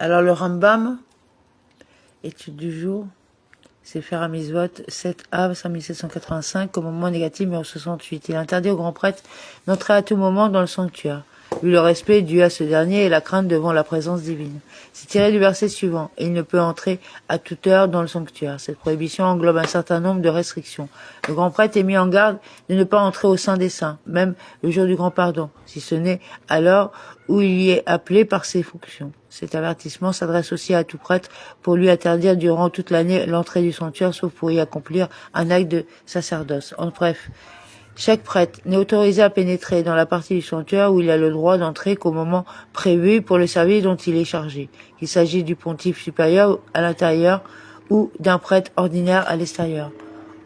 Alors le Rambam, étude du jour, c'est faire un misvot 7 Av 5785 au moment négatif numéro 68. Il interdit au grand prêtre d'entrer à tout moment dans le sanctuaire, vu le respect dû à ce dernier et la crainte devant la présence divine. C'est tiré du verset suivant, et il ne peut entrer à toute heure dans le sanctuaire. Cette prohibition englobe un certain nombre de restrictions. Le grand prêtre est mis en garde de ne pas entrer au sein des saints, même le jour du grand pardon, si ce n'est alors où il y est appelé par ses fonctions. Cet avertissement s'adresse aussi à tout prêtre pour lui interdire durant toute l'année l'entrée du sanctuaire, sauf pour y accomplir un acte de sacerdoce. En bref, chaque prêtre n'est autorisé à pénétrer dans la partie du sanctuaire où il a le droit d'entrer qu'au moment prévu pour le service dont il est chargé, qu'il s'agisse du pontife supérieur à l'intérieur ou d'un prêtre ordinaire à l'extérieur.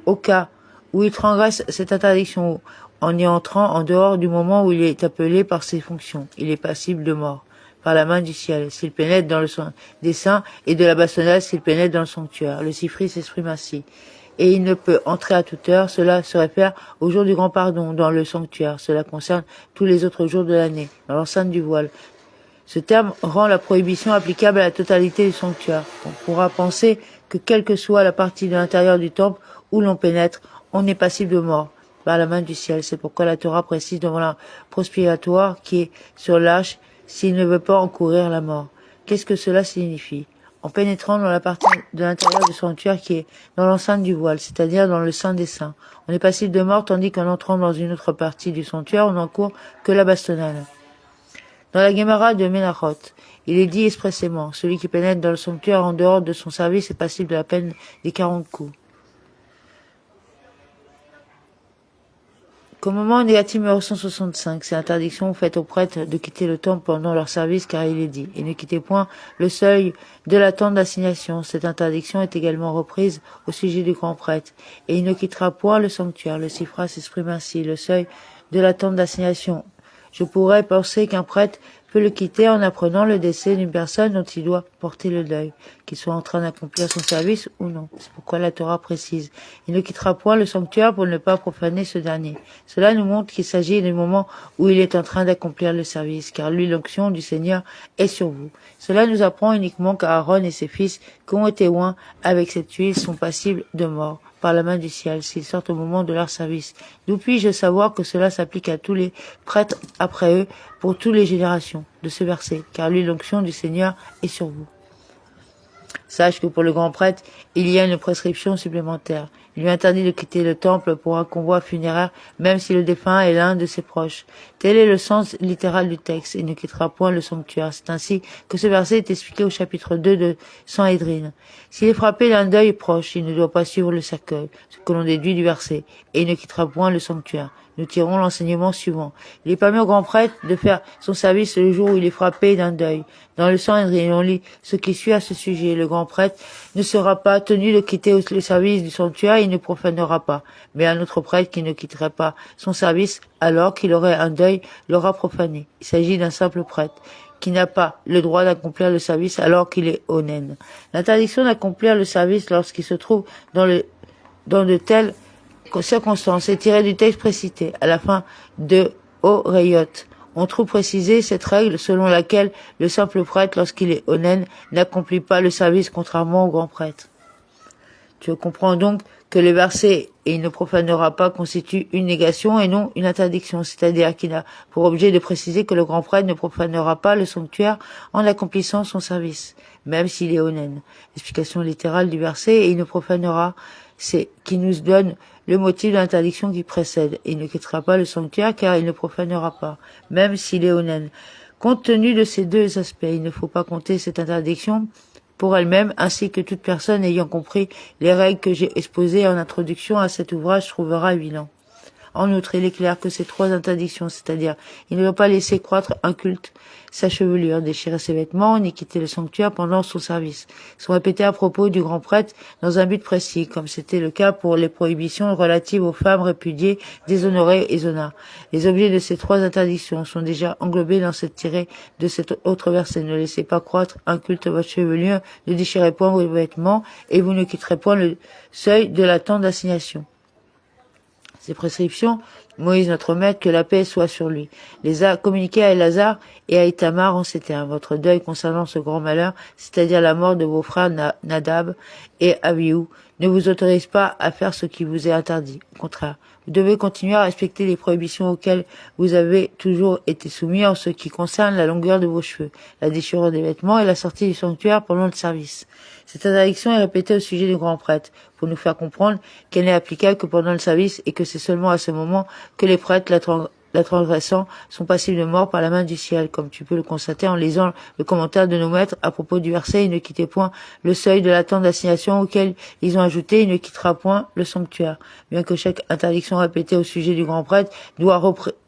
Au cas où il transgresse cette interdiction en y entrant en dehors du moment où il est appelé par ses fonctions, il est passible de mort par la main du ciel, s'il pénètre dans le sang des saints, et de la bastonnade s'il pénètre dans le sanctuaire. Le Sifri s'exprime ainsi. Et il ne peut entrer à toute heure, cela se réfère au jour du grand pardon dans le sanctuaire. Cela concerne tous les autres jours de l'année, dans l'enceinte du voile. Ce terme rend la prohibition applicable à la totalité du sanctuaire. On pourra penser que quelle que soit la partie de l'intérieur du temple où l'on pénètre, on est passible de mort par la main du ciel. C'est pourquoi la Torah précise devant la prospiratoire qui est sur l'arche s'il ne veut pas encourir la mort. Qu'est-ce que cela signifie? En pénétrant dans la partie de l'intérieur du sanctuaire qui est dans l'enceinte du voile, c'est-à-dire dans le sein des saints, on est passible de mort, tandis qu'en entrant dans une autre partie du sanctuaire, on n'encourt que la bastonnade. Dans la Gemara de Menachot, il est dit expressément, celui qui pénètre dans le sanctuaire en dehors de son service est passible de la peine des 40 coups. Comme moment négatif numéro 165, c'est l'interdiction faite aux prêtres de quitter le temple pendant leur service, car il est dit, et ne quittez point le seuil de la tente d'assignation. Cette interdiction est également reprise au sujet du grand prêtre, et il ne quittera point le sanctuaire. Le Sifra s'exprime ainsi, le seuil de la tente d'assignation. Je pourrais penser qu'un prêtre peut le quitter en apprenant le décès d'une personne dont il doit porter le deuil, qu'il soit en train d'accomplir son service ou non. C'est pourquoi la Torah précise. Il ne quittera point le sanctuaire pour ne pas profaner ce dernier. Cela nous montre qu'il s'agit du moment où il est en train d'accomplir le service, car lui, l'onction du Seigneur est sur vous. Cela nous apprend uniquement qu'Aaron et ses fils, qui ont été oints avec cette huile, sont passibles de mort par la main du ciel, s'ils sortent au moment de leur service. D'où puis-je savoir que cela s'applique à tous les prêtres après eux, pour toutes les générations, de ce verset, car lui, l'onction du Seigneur est sur vous. Sache que pour le grand prêtre, il y a une prescription supplémentaire. Il lui interdit de quitter le temple pour un convoi funéraire, même si le défunt est l'un de ses proches. Tel est le sens littéral du texte. Il ne quittera point le sanctuaire. C'est ainsi que ce verset est expliqué au chapitre 2 de Sanhédrin. S'il est frappé d'un deuil proche, il ne doit pas suivre le cercueil, ce que l'on déduit du verset, et il ne quittera point le sanctuaire. Nous tirons l'enseignement suivant. Il est permis au grand prêtre de faire son service le jour où il est frappé d'un deuil. Dans le Sanhédrin, on lit ce qui suit à ce sujet. Le grand prêtre ne sera pas tenu de quitter le service du sanctuaire, il ne profanera pas. Mais un autre prêtre qui ne quitterait pas son service alors qu'il aurait un deuil l'aura profané. Il s'agit d'un simple prêtre qui n'a pas le droit d'accomplir le service alors qu'il est onen. L'interdiction d'accomplir le service lorsqu'il se trouve dans de telles circonstances est tirée du texte précité à la fin de Orayot. On trouve précisé cette règle selon laquelle le simple prêtre, lorsqu'il est onen, n'accomplit pas le service contrairement au grand prêtre. Tu comprends donc que le verset « et il ne profanera pas » constitue une négation et non une interdiction, c'est-à-dire qu'il a pour objet de préciser que le grand prêtre ne profanera pas le sanctuaire en accomplissant son service, même s'il est onen. L'explication littérale du verset « et il ne profanera » c'est qui nous donne le motif de l'interdiction qui précède. Il ne quittera pas le sanctuaire car il ne profanera pas, même s'il est onen. Compte tenu de ces deux aspects, il ne faut pas compter cette interdiction pour elle-même, ainsi que toute personne ayant compris les règles que j'ai exposées en introduction à cet ouvrage trouvera évident. En outre, il est clair que ces trois interdictions, c'est-à-dire, il ne doit pas laisser croître un culte sa chevelure, déchirer ses vêtements, ni quitter le sanctuaire pendant son service, sont répétées à propos du grand prêtre dans un but précis, comme c'était le cas pour les prohibitions relatives aux femmes répudiées, déshonorées et zonas. Les objets de ces trois interdictions sont déjà englobés dans cette tirée de cet autre verset. Ne laissez pas croître un culte à votre chevelure, ne déchirez point vos vêtements, et vous ne quitterez point le seuil de la tente d'assignation. Ces prescriptions Moïse, notre maître, que la paix soit sur lui, les a communiqués à Elazar et à Itamar en ces termes. Votre deuil concernant ce grand malheur, c'est-à-dire la mort de vos frères Nadab et Abihu, ne vous autorise pas à faire ce qui vous est interdit. Au contraire, vous devez continuer à respecter les prohibitions auxquelles vous avez toujours été soumis en ce qui concerne la longueur de vos cheveux, la déchirure des vêtements et la sortie du sanctuaire pendant le service. Cette interdiction est répétée au sujet du grand prêtre, pour nous faire comprendre qu'elle n'est applicable que pendant le service et que c'est seulement à ce moment que les prêtres la transgressant sont passibles de mort par la main du ciel, comme tu peux le constater en lisant le commentaire de nos maîtres à propos du verset « Il ne quittez point le seuil de la tente d'assignation auquel ils ont ajouté « Il ne quittera point le sanctuaire ». Bien que chaque interdiction répétée au sujet du grand prêtre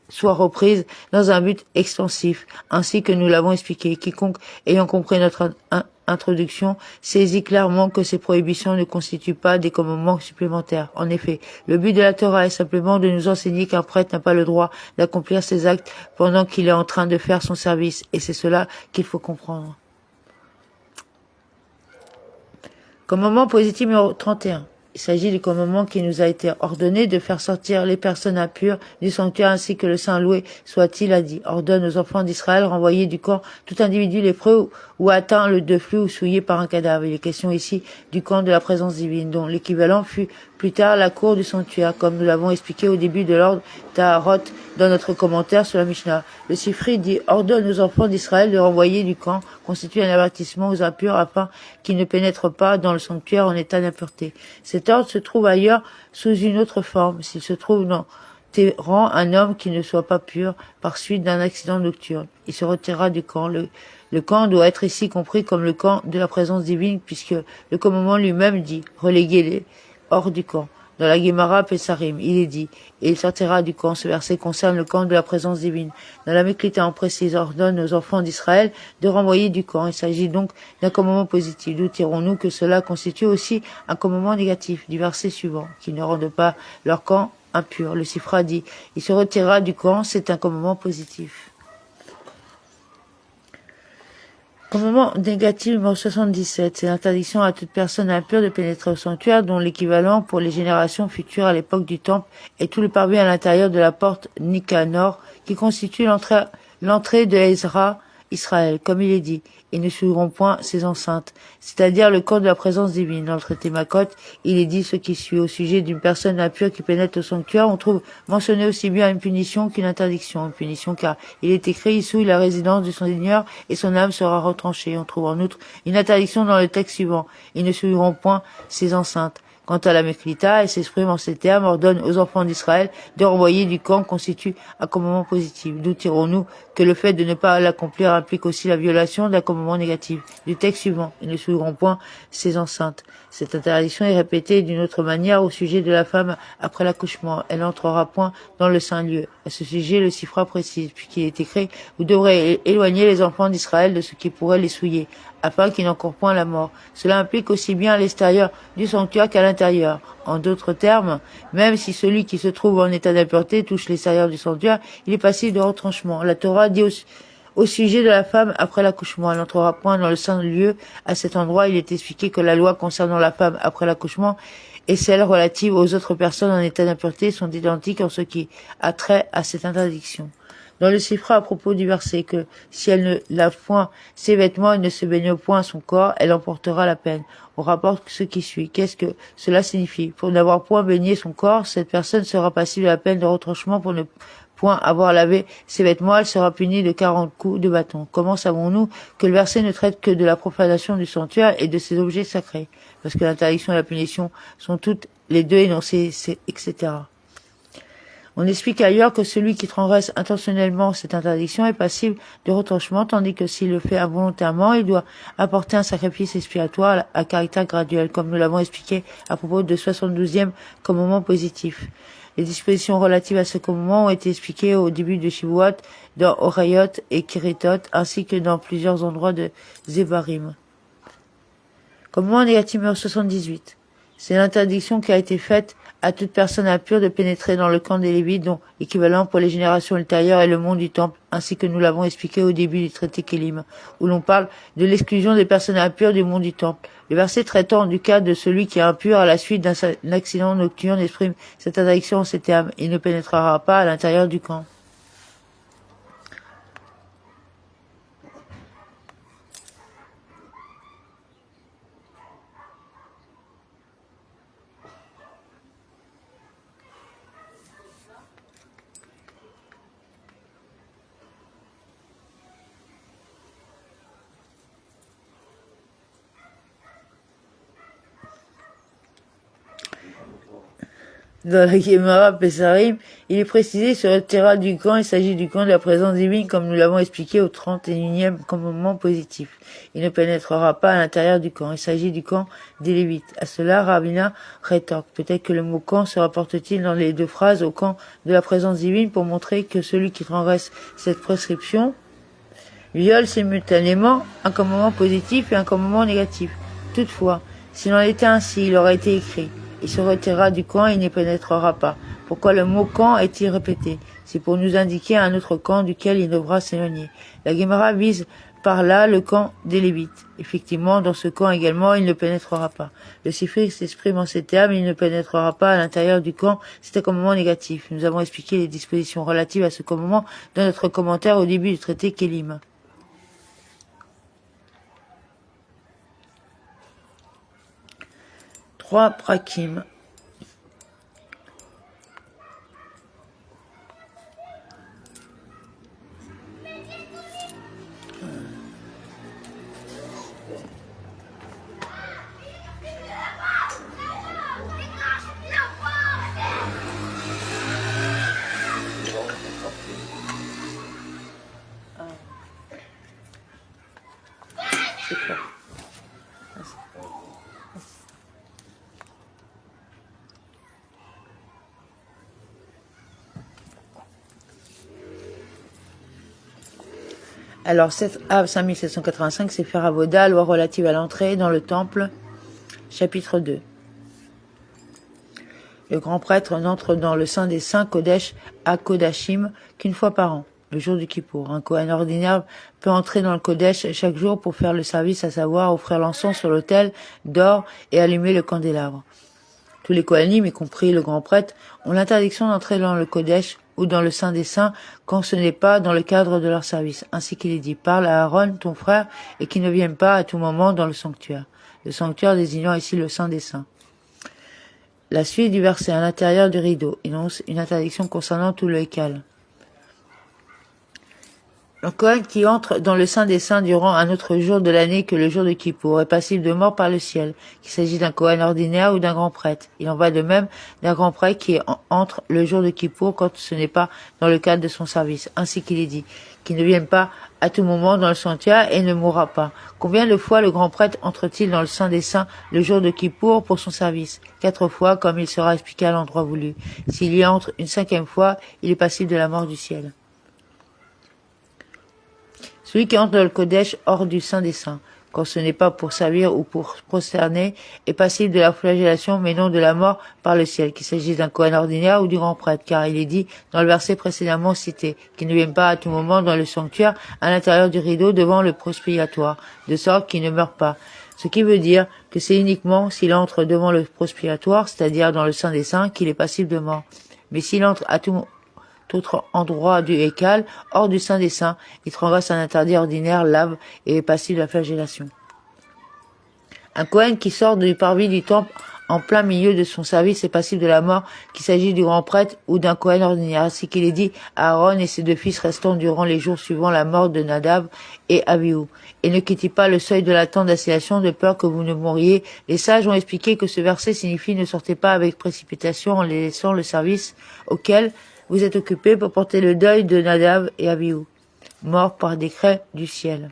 soit reprise dans un but extensif, ainsi que nous l'avons expliqué. Quiconque, ayant compris notre introduction, saisit clairement que ces prohibitions ne constituent pas des commandements supplémentaires. En effet, le but de la Torah est simplement de nous enseigner qu'un prêtre n'a pas le droit d'accomplir ses actes pendant qu'il est en train de faire son service, et c'est cela qu'il faut comprendre. Commandement positif numéro 31. Il s'agit du commandement qui nous a été ordonné de faire sortir les personnes impures du sanctuaire ainsi que le Saint loué soit-il a dit. Ordonne aux enfants d'Israël renvoyer du camp tout individu lépreux ou atteint de flux ou souillé par un cadavre. Il est question ici du camp de la présence divine, dont l'équivalent fut plus tard la cour du sanctuaire, comme nous l'avons expliqué au début de l'ordre Taharot dans notre commentaire sur la Mishnah. Le Sifri dit « Ordonne aux enfants d'Israël de renvoyer du camp » constitue un avertissement aux impurs afin qu'ils ne pénètrent pas dans le sanctuaire en état d'impureté. Cet ordre se trouve ailleurs sous une autre forme. S'il se trouve dans tes rangs un homme qui ne soit pas pur par suite d'un accident nocturne, il se retirera du camp. Le camp doit être ici compris comme le camp de la présence divine, puisque le commandement lui-même dit « Reléguez-les hors du camp ». Dans la Guémara Pesarim, il est dit « Et il sortira du camp ». Ce verset concerne le camp de la présence divine. Dans la Méklita, on précise « Ordonne aux enfants d'Israël de renvoyer du camp ». Il s'agit donc d'un commandement positif. D'où tirons-nous que cela constitue aussi un commandement négatif du verset suivant, qui ne rendent pas leur camp impur. Le Sifra dit « Il se retirera du camp », c'est un commandement positif. Commandement négatif numéro 77, c'est l'interdiction à toute personne impure de pénétrer au sanctuaire, dont l'équivalent pour les générations futures à l'époque du temple est tout le parvis à l'intérieur de la porte Nicanor, qui constitue l'entrée de Ezra, Israël, comme il est dit, et ne souilleront point ses enceintes, c'est-à-dire le camp de la présence divine. Dans le traité Makot, il est dit ce qui suit. Au sujet d'une personne impure qui pénètre au sanctuaire, on trouve mentionné aussi bien une punition qu'une interdiction. Une punition car il est écrit, il souille la résidence de son Seigneur et son âme sera retranchée. On trouve en outre une interdiction dans le texte suivant. Ils ne souilleront point ses enceintes. Quant à la Méklita, elle s'exprime en ces termes, ordonne aux enfants d'Israël de renvoyer du camp constitue un commandement positif. D'où tirons-nous que le fait de ne pas l'accomplir implique aussi la violation d'un commandement négatif. Du texte suivant, ils ne souilleront point ses enceintes. Cette interdiction est répétée d'une autre manière au sujet de la femme après l'accouchement. Elle n'entrera point dans le saint lieu. À ce sujet, le Sifra précise, puisqu'il est écrit, vous devrez éloigner les enfants d'Israël de ce qui pourrait les souiller, afin qu'ils n'encourent point la mort. Cela implique aussi bien à l'extérieur du sanctuaire qu'à l'intérieur. En d'autres termes, même si celui qui se trouve en état d'impureté touche l'extérieur du sanctuaire, il est passible de retranchement. La Torah dit au sujet de la femme après l'accouchement, elle n'entrera point dans le saint lieu. À cet endroit, il est expliqué que la loi concernant la femme après l'accouchement et celle relative aux autres personnes en état d'impureté sont identiques en ce qui a trait à cette interdiction. Dans le Sifra à propos du verset que si elle ne lave point ses vêtements et ne se baigne point son corps, elle emportera la peine. On rapporte ce qui suit. Qu'est-ce que cela signifie? Pour n'avoir point baigné son corps, cette personne sera passible de la peine de retranchement. Pour ne point avoir lavé ses vêtements, elle sera punie de 40 coups de bâton. Comment savons-nous que le verset ne traite que de la profanation du sanctuaire et de ses objets sacrés? Parce que l'interdiction et la punition sont toutes les deux énoncées, etc. On explique ailleurs que celui qui transgresse intentionnellement cette interdiction est passible de retranchement, tandis que s'il le fait involontairement, il doit apporter un sacrifice expiatoire à caractère graduel, comme nous l'avons expliqué à propos de 72e commandement positif. Les dispositions relatives à ce commandement ont été expliquées au début de Shivuot, dans Horayot et Kiritot, ainsi que dans plusieurs endroits de Zébarim. Commandement négatif numéro 78. C'est l'interdiction qui a été faite à toute personne impure de pénétrer dans le camp des Lévites, dont équivalent pour les générations ultérieures est le monde du temple, ainsi que nous l'avons expliqué au début du traité Kélim, où l'on parle de l'exclusion des personnes impures du monde du temple. Le verset traitant du cas de celui qui est impur à la suite d'un accident nocturne exprime cette interdiction en ces termes: il ne pénétrera pas à l'intérieur du camp. Dans la Gemara Pesarim, il est précisé sur le terrain du camp, il s'agit du camp de la présence divine, comme nous l'avons expliqué au 31e commandement positif. Il ne pénétrera pas à l'intérieur du camp. Il s'agit du camp des Lévites. À cela, Ravina rétorque. Peut-être que le mot camp se rapporte-t-il dans les deux phrases au camp de la présence divine pour montrer que celui qui transgresse cette prescription viole simultanément un commandement positif et un commandement négatif. Toutefois, s'il en était ainsi, il aurait été écrit: il se retirera du camp et il n'y pénétrera pas. Pourquoi le mot camp est-il répété? C'est pour nous indiquer un autre camp duquel il devra s'éloigner. La Gemara vise par là le camp des Lévites. Effectivement, dans ce camp également, il ne pénétrera pas. Le Sifri s'exprime en ces termes: il ne pénétrera pas à l'intérieur du camp. C'est un commandement négatif. Nous avons expliqué les dispositions relatives à ce commandement dans notre commentaire au début du traité Kélim. Trois prakim. C'est quoi? Alors, 7 Av 5785, c'est faire Avoda, loi relative à l'entrée dans le temple, chapitre 2. Le grand prêtre n'entre dans le Saint des Saints, Kodesh, à Kodashim, qu'une fois par an, le jour du Kippour. Un Kohen ordinaire peut entrer dans le Kodesh chaque jour pour faire le service, à savoir offrir l'encens sur l'autel d'or et allumer le candélabre. Tous les Kohanim, y compris le grand prêtre, ont l'interdiction d'entrer dans le Kodesh ou dans le Saint des Saints quand ce n'est pas dans le cadre de leur service. Ainsi qu'il est dit: parle à Aaron, ton frère, et qu'il ne vienne pas à tout moment dans le sanctuaire. Le sanctuaire désignant ici le Saint des Saints. La suite du verset: à l'intérieur du rideau énonce une interdiction concernant tout le Hékal. Le Kohen qui entre dans le Saint des Saints durant un autre jour de l'année que le jour de Kippour est passible de mort par le ciel, qu'il s'agit d'un Kohen ordinaire ou d'un grand prêtre. Il en va de même d'un grand prêtre qui entre le jour de Kippour quand ce n'est pas dans le cadre de son service. Ainsi qu'il est dit, qu'il ne vienne pas à tout moment dans le sanctuaire et ne mourra pas. Combien de fois le grand prêtre entre-t-il dans le Saint des Saints le jour de Kippour pour son service? 4 fois, comme il sera expliqué à l'endroit voulu. S'il y entre une 5e fois, il est passible de la mort du ciel. Celui qui entre dans le Kodesh hors du Saint des Saints, quand ce n'est pas pour servir ou pour prosterner, est passible de la flagellation mais non de la mort par le ciel, qu'il s'agisse d'un Kohen ordinaire ou du grand prêtre, car il est dit dans le verset précédemment cité, qu'il ne vienne pas à tout moment dans le sanctuaire à l'intérieur du rideau devant le prospiatoire, de sorte qu'il ne meure pas. Ce qui veut dire que c'est uniquement s'il entre devant le prospiatoire, c'est-à-dire dans le Saint des Saints, qu'il est passible de mort. Mais s'il entre à tout autre endroit du Hékal, hors du Saint des Saints, il transgresse un interdit ordinaire, lave et est passible de la flagellation. Un Kohen qui sort du parvis du temple en plein milieu de son service est passible de la mort, qu'il s'agisse du grand prêtre ou d'un Kohen ordinaire, ainsi qu'il est dit à Aaron et ses 2 fils restants durant les jours suivant la mort de Nadav et Abihu. Et ne quittez pas le seuil de la tente d'assignation de peur que vous ne mouriez. Les sages ont expliqué que ce verset signifie: ne sortez pas avec précipitation en laissant le service auquel vous êtes occupés pour porter le deuil de Nadav et Abihu, morts par décret du ciel.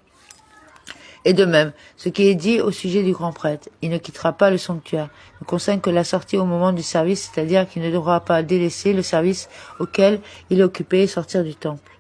Et de même, ce qui est dit au sujet du grand prêtre: il ne quittera pas le sanctuaire, ne concerne que la sortie au moment du service, c'est-à-dire qu'il ne devra pas délaisser le service auquel il est occupé et sortir du temple.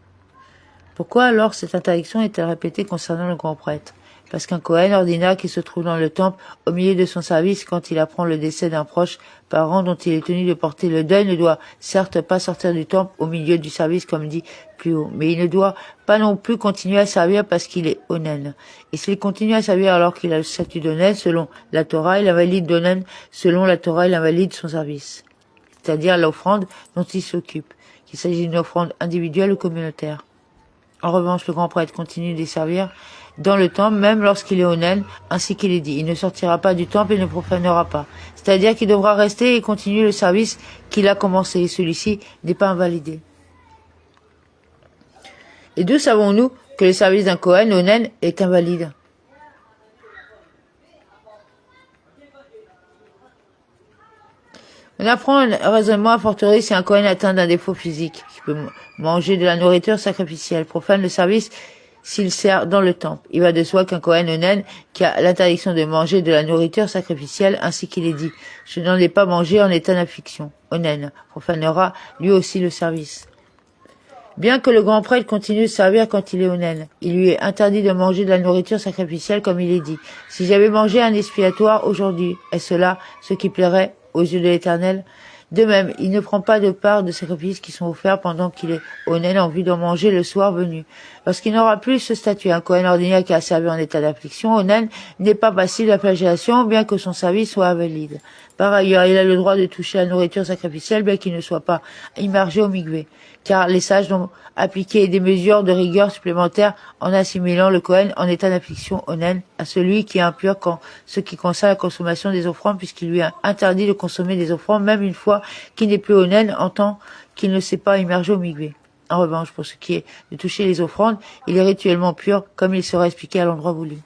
Pourquoi alors cette interdiction est-elle répétée concernant le grand prêtre? parce qu'un Kohen ordinaire qui se trouve dans le temple au milieu de son service quand il apprend le décès d'un proche parent dont il est tenu de porter le deuil ne doit certes pas sortir du temple au milieu du service comme dit plus haut, mais il ne doit pas non plus continuer à servir parce qu'il est onen. Et s'il continue à servir alors qu'il a le statut d'onen selon la Torah, il invalide d'onen selon la Torah, il invalide son service, c'est-à-dire l'offrande dont il s'occupe, qu'il s'agit d'une offrande individuelle ou communautaire. En revanche, le grand prêtre continue d'y servir dans le temple, même lorsqu'il est onen, ainsi qu'il est dit. Il ne sortira pas du temple et ne profanera pas. C'est-à-dire qu'il devra rester et continuer le service qu'il a commencé, et celui-ci n'est pas invalidé. Et d'où savons-nous que le service d'un Kohen onen est invalide? On apprend un raisonnement à fortiori si un Kohen atteint d'un défaut physique, qui peut manger de la nourriture sacrificielle, profane le service s'il sert dans le temple. Il va de soi qu'un Kohen onen qui a l'interdiction de manger de la nourriture sacrificielle, ainsi qu'il est dit, je n'en ai pas mangé en état d'affliction. Onen profanera lui aussi le service. Bien que le grand prêtre continue de servir quand il est onen, il lui est interdit de manger de la nourriture sacrificielle comme il est dit. Si j'avais mangé un expiatoire aujourd'hui, est-ce là ce qui plairait aux yeux de l'Éternel? De même, il ne prend pas de part de sacrifices qui sont offerts pendant qu'il est onen en vue d'en manger le soir venu. Lorsqu'il n'aura plus ce statut, un Kohen ordinaire qui a servi en état d'affliction, onen n'est pas passible de la flagellation, bien que son service soit invalide. Par ailleurs, il a le droit de toucher la nourriture sacrificielle, bien qu'il ne soit pas immergé au migvé, car les sages ont appliqué des mesures de rigueur supplémentaires en assimilant le Kohen en état d'affliction onen à celui qui est impur quand ce qui concerne la consommation des offrandes, puisqu'il lui est interdit de consommer des offrandes même une fois qu'il n'est plus onen en tant qu'il ne s'est pas immergé au migvé. En revanche, pour ce qui est de toucher les offrandes, il est rituellement pur, comme il sera expliqué à l'endroit voulu.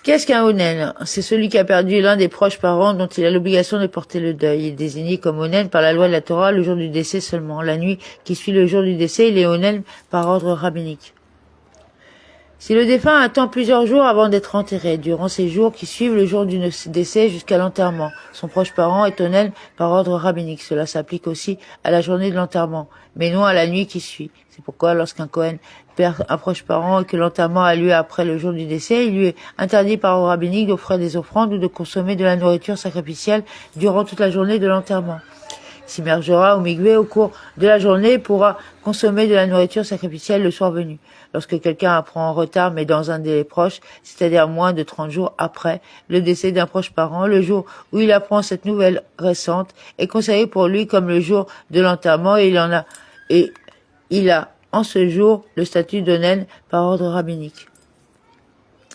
Qu'est-ce qu'un onen? C'est celui qui a perdu l'un des proches parents dont il a l'obligation de porter le deuil. Il est désigné comme onen par la loi de la Torah le jour du décès seulement. La nuit qui suit le jour du décès, il est onen par ordre rabbinique. Si le défunt attend plusieurs jours avant d'être enterré, durant ces jours qui suivent le jour du décès jusqu'à l'enterrement, son proche parent est onen par ordre rabbinique. Cela s'applique aussi à la journée de l'enterrement, mais non à la nuit qui suit. C'est pourquoi lorsqu'un Kohen perd un proche parent et que l'enterrement a lieu après le jour du décès, il lui est interdit par ordre rabbinique d'offrir des offrandes ou de consommer de la nourriture sacrificielle durant toute la journée de l'enterrement. S'immergera au migvé au cours de la journée et pourra consommer de la nourriture sacrificielle le soir venu. Lorsque quelqu'un apprend en retard mais dans un délai proche, c'est-à-dire moins de 30 jours après le décès d'un proche parent, le jour où il apprend cette nouvelle récente est considéré pour lui comme le jour de l'enterrement et il a en ce jour le statut d'onen par ordre rabbinique.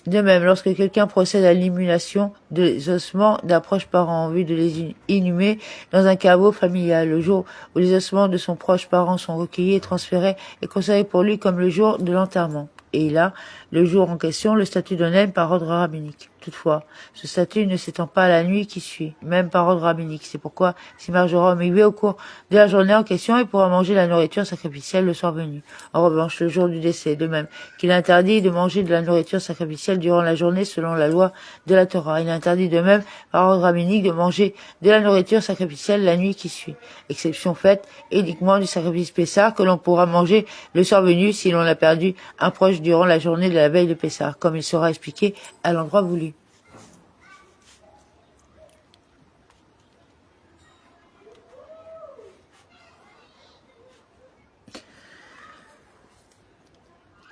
De même, lorsque quelqu'un procède à l'inhumation des ossements d'un proche parent en vue de les inhumer dans un caveau familial, le jour où les ossements de son proche parent sont recueillis et transférés est considéré pour lui comme le jour de l'enterrement. Et il a, le jour en question, le statut d'onen par ordre rabbinique. Toutefois, ce statut ne s'étend pas à la nuit qui suit, même par ordre rabbinique. C'est pourquoi s'immergera au migvé au cours de la journée en question et pourra manger la nourriture sacrificielle le soir venu. En revanche, le jour du décès, de même qu'il est interdit de manger de la nourriture sacrificielle durant la journée selon la loi de la Torah. Il est interdit de même par ordre rabbinique de manger de la nourriture sacrificielle la nuit qui suit. Exception faite uniquement du sacrifice Pessah que l'on pourra manger le soir venu si l'on a perdu un proche durant la journée de la veille de Pessah, comme il sera expliqué à l'endroit voulu.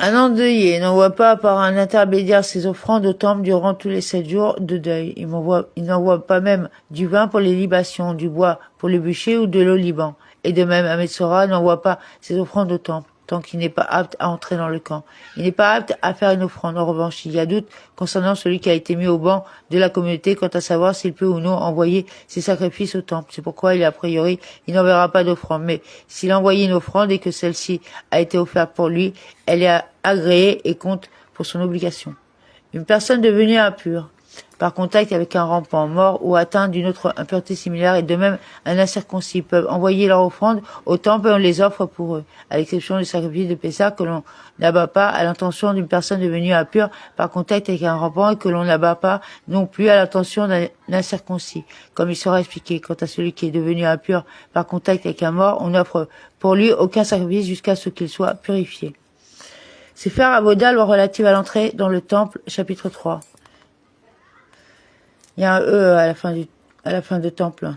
Un endeuillé n'envoie pas par un intermédiaire ses offrandes au temple durant tous les 7 jours de deuil. Il n'envoie pas même du vin pour les libations, du bois pour le bûcher ou de l'oliban. Et de même, un Metzora n'envoie pas ses offrandes au temple, tant qu'il n'est pas apte à entrer dans le camp. Il n'est pas apte à faire une offrande. En revanche, il y a doute concernant celui qui a été mis au banc de la communauté quant à savoir s'il peut ou non envoyer ses sacrifices au temple. C'est pourquoi il n'enverra pas d'offrande. Mais s'il a envoyé une offrande et que celle-ci a été offerte pour lui, elle est agréée et compte pour son obligation. Une personne devenue impure par contact avec un rampant, mort ou atteint d'une autre impureté similaire, et de même un incirconcis peuvent envoyer leur offrande au temple et on les offre pour eux, à l'exception du sacrifice de Pessah que l'on n'abat pas à l'intention d'une personne devenue impure par contact avec un rampant et que l'on n'abat pas non plus à l'intention d'un incirconcis. Comme il sera expliqué, quant à celui qui est devenu impur par contact avec un mort, on n'offre pour lui aucun sacrifice jusqu'à ce qu'il soit purifié. C'est faire Avoda, loi relative à l'entrée dans le temple, chapitre 3. Il y a un E à la fin de temple.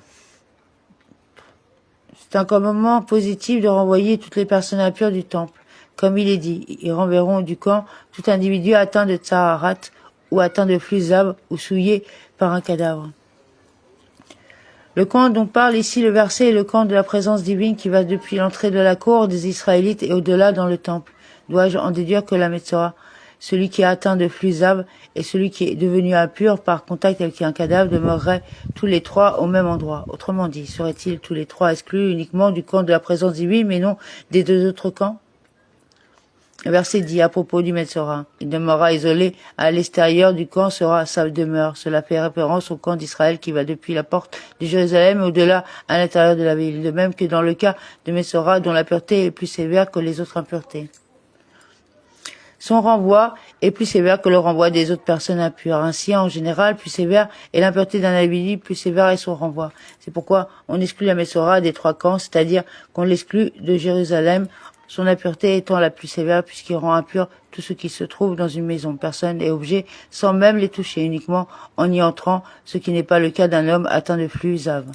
C'est un commandement positif de renvoyer toutes les personnes impures du temple. Comme il est dit, ils renverront du camp tout individu atteint de tsaharat ou atteint de flux zab ou souillé par un cadavre. Le camp dont parle ici le verset est le camp de la présence divine qui va depuis l'entrée de la cour des Israélites et au-delà dans le temple. Dois-je en déduire que la Metzora, celui qui est atteint de flux zab et celui qui est devenu impur par contact avec un cadavre demeureraient tous les trois au même endroit. Autrement dit, seraient-ils tous les trois exclus uniquement du camp de la présence divine mais non des deux autres camps? Le verset dit à propos du Metzora, il demeurera isolé à l'extérieur du camp sera sa demeure. Cela fait référence au camp d'Israël qui va depuis la porte de Jérusalem et au-delà à l'intérieur de la ville. De même que dans le cas de Metzora dont la pureté est plus sévère que les autres impuretés. Son renvoi est plus sévère que le renvoi des autres personnes impures. Ainsi, en général, plus sévère est l'impureté d'un individu, plus sévère est son renvoi. C'est pourquoi on exclut la Metzora des trois camps, c'est-à-dire qu'on l'exclut de Jérusalem, son impureté étant la plus sévère puisqu'il rend impur tout ce qui se trouve dans une maison, personne et objet, sans même les toucher, uniquement en y entrant, ce qui n'est pas le cas d'un homme atteint de flux zav.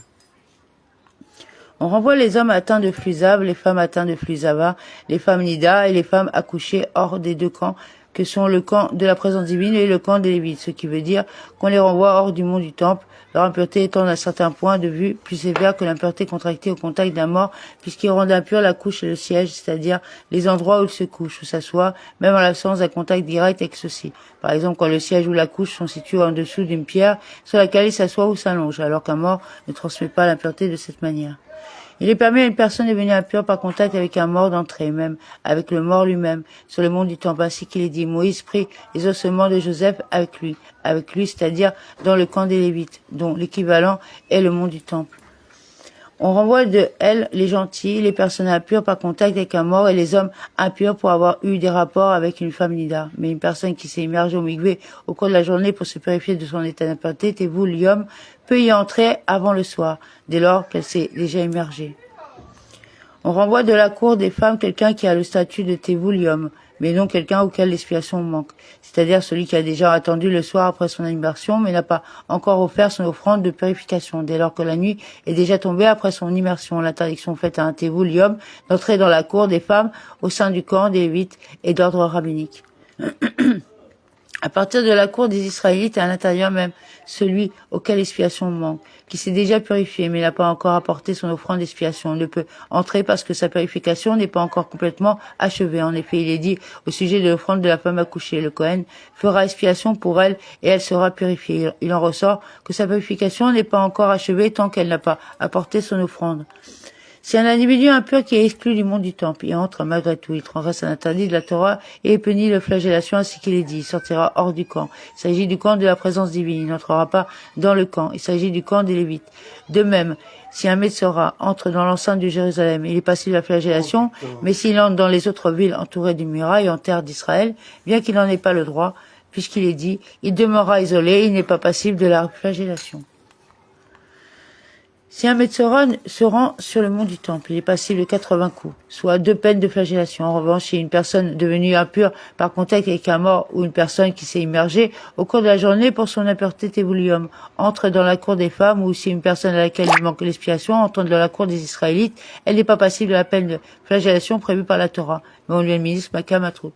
On renvoie les hommes atteints de flux zav, les femmes atteintes de flux zava, les femmes nida et les femmes accouchées hors des deux camps, que sont le camp de la présence divine et le camp des Lévites, ce qui veut dire qu'on les renvoie hors du mont du temple, leur impureté étant d'un certain point de vue plus sévère que l'impureté contractée au contact d'un mort, puisqu'ils rendent impur la couche et le siège, c'est-à-dire les endroits où il se couche, où s'assoit, même en l'absence d'un contact direct avec ceux-ci. Par exemple, quand le siège ou la couche sont situés en dessous d'une pierre sur laquelle il s'assoit ou s'allonge, alors qu'un mort ne transmet pas l'impureté de cette manière. Il est permis à une personne devenue impure par contact avec un mort d'entrer, même avec le mort lui-même, sur le mont du temple, ainsi qu'il est dit. Moïse prit les ossements de Joseph avec lui, c'est-à-dire dans le camp des Lévites, dont l'équivalent est le mont du temple. On renvoie de elles les gentils, les personnes impures par contact avec un mort et les hommes impurs pour avoir eu des rapports avec une femme nida. Mais une personne qui s'est immergée au migvé au cours de la journée pour se purifier de son état d'impureté, Tévou Liom, peut y entrer avant le soir, dès lors qu'elle s'est déjà immergée. On renvoie de la cour des femmes quelqu'un qui a le statut de Tévou Liom, mais non quelqu'un auquel l'expiation manque, c'est-à-dire celui qui a déjà attendu le soir après son immersion, mais n'a pas encore offert son offrande de purification, dès lors que la nuit est déjà tombée après son immersion. L'interdiction faite à un Tévou Liom d'entrer dans la cour des femmes au sein du camp des Lévites et d'ordre rabbinique. À partir de la cour des Israélites et à l'intérieur même, celui auquel l'expiation manque, qui s'est déjà purifié mais n'a pas encore apporté son offrande d'expiation, ne peut entrer parce que sa purification n'est pas encore complètement achevée. En effet, il est dit au sujet de l'offrande de la femme accouchée, le Kohen fera expiation pour elle et elle sera purifiée. Il en ressort que sa purification n'est pas encore achevée tant qu'elle n'a pas apporté son offrande. Si un individu impur qui est exclu du monde du temple y entre malgré tout, il transgresse un interdit de la Torah et est puni de flagellation ainsi qu'il est dit, il sortira hors du camp. Il s'agit du camp de la présence divine, il n'entrera pas dans le camp. Il s'agit du camp des Lévites. De même, si un Metzora entre dans l'enceinte de Jérusalem, il est passible de la flagellation, mais s'il entre dans les autres villes entourées d'une muraille en terre d'Israël, bien qu'il n'en ait pas le droit, puisqu'il est dit, il demeurera isolé, il n'est pas passible de la flagellation. Si un Metzora se rend sur le mont du temple, il est passible de 80 coups, soit 2 peines de flagellation. En revanche, si une personne devenue impure par contact avec un mort ou une personne qui s'est immergée au cours de la journée pour son impureté tévoulium entre dans la cour des femmes, ou si une personne à laquelle il manque l'expiation entre dans la cour des Israélites, elle n'est pas passible de la peine de flagellation prévue par la Torah, mais on lui administre Makam Atrout.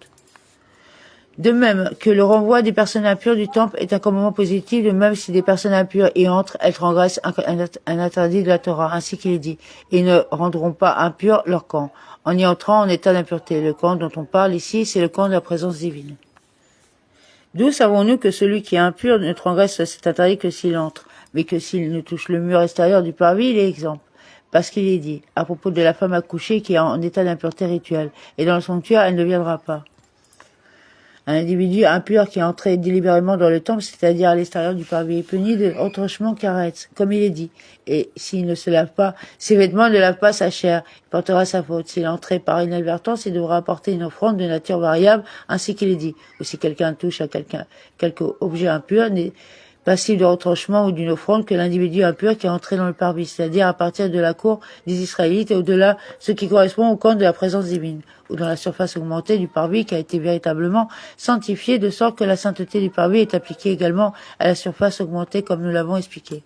De même que le renvoi des personnes impures du temple est un commandement positif, de même si des personnes impures y entrent, elles transgressent un interdit de la Torah, ainsi qu'il est dit. Ils ne rendront pas impur leur camp, en y entrant en état d'impureté. Le camp dont on parle ici, c'est le camp de la présence divine. D'où savons-nous que celui qui est impur ne transgresse cet interdit que s'il entre, mais que s'il ne touche le mur extérieur du parvis, il est exempt. Parce qu'il est dit, à propos de la femme accouchée qui est en état d'impureté rituelle, et dans le sanctuaire, elle ne viendra pas. Un individu impur qui est entré délibérément dans le temple, c'est-à-dire à l'extérieur du parvis, est puni de retranchement karetz, comme il est dit. Et s'il ne se lave pas, ses vêtements ne lavent pas sa chair, il portera sa faute. S'il est entré par inadvertance, il devra apporter une offrande de nature variable, ainsi qu'il est dit. Ou si quelqu'un touche à quelque objet impur, n'est passible de retranchement ou d'une offrande que l'individu impur qui est entré dans le parvis, c'est-à-dire à partir de la cour des Israélites et au-delà, ce qui correspond au camp de la présence divine, ou dans la surface augmentée du parvis qui a été véritablement sanctifié, de sorte que la sainteté du parvis est appliquée également à la surface augmentée comme nous l'avons expliqué,